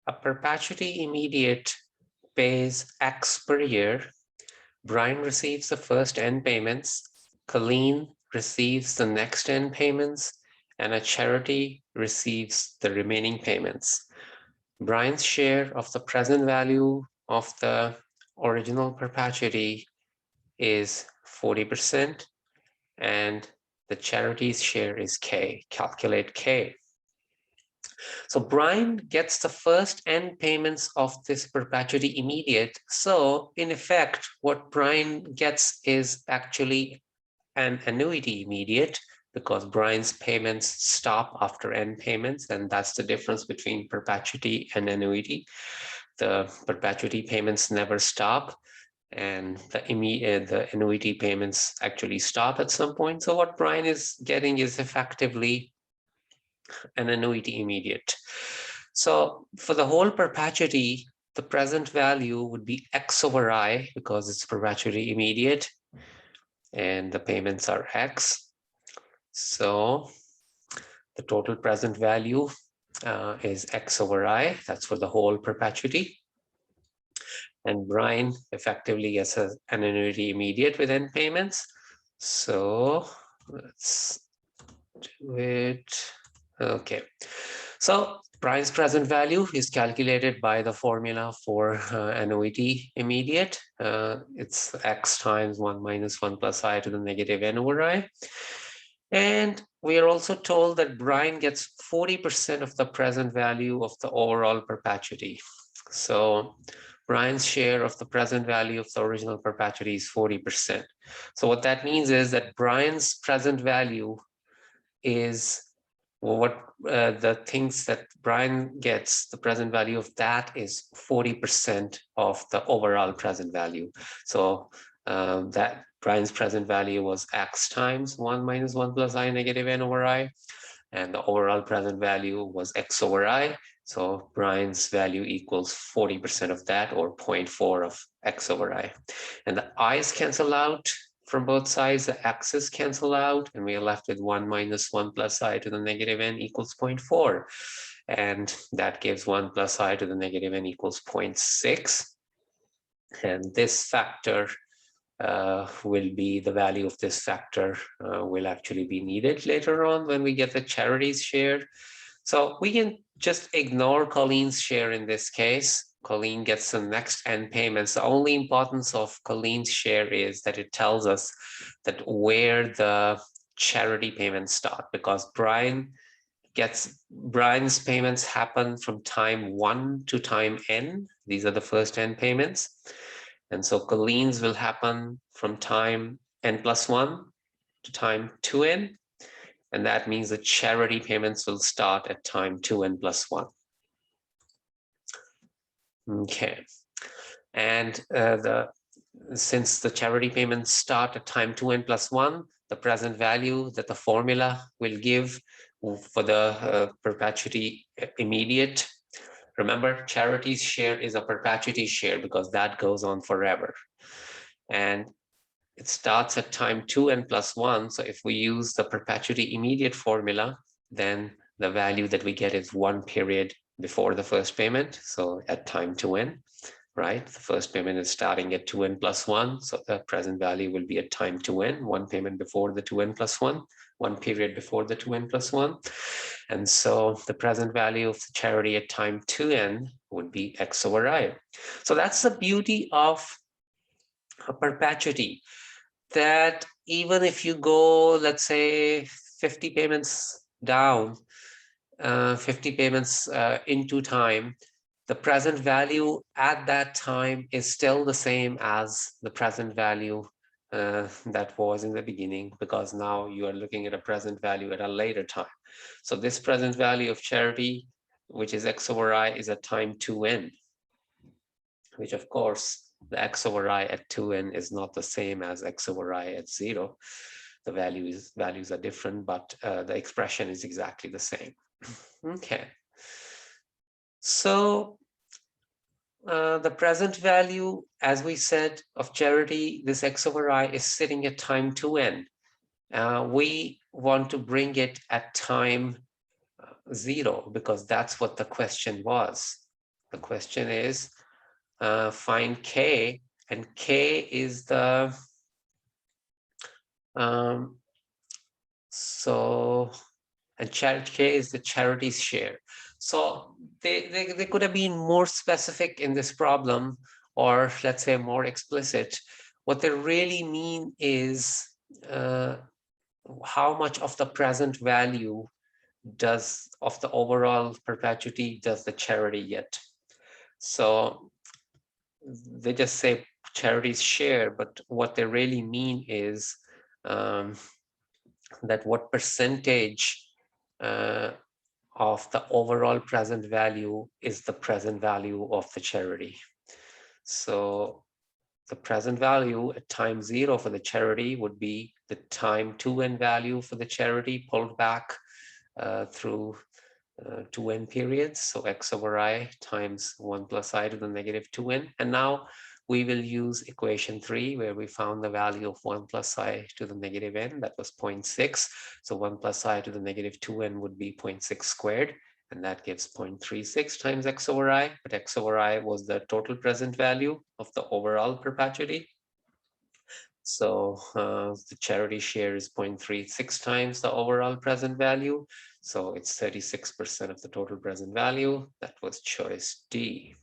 A perpetuity immediate pays X per year. Brian receives the first N payments. Colleen receives the next N payments, and a charity receives the remaining payments. Brian's share of the present value of the original perpetuity is 40%, and the charity's share is K. Calculate K. So Brian gets the first N payments of this perpetuity immediate. So in effect, what Brian gets is actually an annuity immediate, because Brian's payments stop after N payments, and that's the difference between perpetuity and annuity. The perpetuity payments never stop, and the annuity payments actually stop at some point. So what Brian is getting is effectively an annuity immediate. So for the whole perpetuity, the present value would be X over I, because it's perpetuity immediate, and the payments are X. So the total present value is X over I. That's for the whole perpetuity. And Brian effectively gets an annuity immediate with N payments. So let's do it. Okay. So Brian's present value is calculated by the formula for annuity immediate. It's X times 1 minus 1 plus I to the negative N over I. And we are also told that Brian gets 40% of the present value of the overall perpetuity. So Brian's share of the present value of the original perpetuity is 40%. So what that means is that Brian's present value is what the things that Brian gets, the present value of that is 40% of the overall present value. So that Brian's present value was X times 1 minus 1 plus I negative N over I. And the overall present value was X over I. So Brian's value equals 40% of that, or 0.4 of X over I. And the I's cancel out from both sides, the X's cancel out, and we are left with 1 minus 1 plus I to the negative N equals 0.4. And that gives 1 plus I to the negative N equals 0.6. And this factor will be, the value of this factor will actually be needed later on when we get the charity's share. So we can just ignore Colleen's share in this case. Colleen gets the next N payments. The only importance of Colleen's share is that it tells us that where the charity payments start, because Brian's payments happen from time 1 to time N. These are the first N payments. And so Colleen's will happen from time N plus 1 to time 2N. And that means the charity payments will start at time 2N plus 1. Okay. And since the charity payments start at time 2N plus 1, the present value that the formula will give for the perpetuity immediate. Remember, charity's share is a perpetuity share because that goes on forever. And it starts at time 2N plus 1. So if we use the perpetuity immediate formula, then the value that we get is 1 period before the first payment. So at time 2N, right? The first payment is starting at 2N plus 1. So the present value will be at time 2N, 1 payment before the 2N plus 1, 1 period before the 2N plus 1. And so the present value of the charity at time 2N would be X over I. So that's the beauty of a perpetuity, that even if you go, let's say, 50 payments down, 50 payments into time, the present value at that time is still the same as the present value that was in the beginning, because now you are looking at a present value at a later time. So this present value of charity, which is X over I, is at time 2N, which of course the X over I at 2N is not the same as X over I at 0. The values are different, but the expression is exactly the same. Okay. So the present value, as we said, of charity, this X over I is sitting at time 2N. We want to bring it at time 0 because that's what the question was. The question is find K, and K is the and charity K is the charity's share. So they could have been more specific in this problem, or let's say more explicit. What they really mean is how much of the present value of the overall perpetuity does the charity get. So they just say charities share, but what they really mean is that what percentage of the overall present value is the present value of the charity. So the present value at time 0 for the charity would be the time 2n value for the charity pulled back through 2n periods. So x over I times 1 plus I to the negative 2n. And now we will use equation 3, where we found the value of 1 plus I to the negative n. That was 0.6. So 1 plus I to the negative 2n would be 0.6 squared. And that gives 0.36 times x over I. But x over I was the total present value of the overall perpetuity. So the charity share is 0.36 times the overall present value. So it's 36% of the total present value. That was choice D.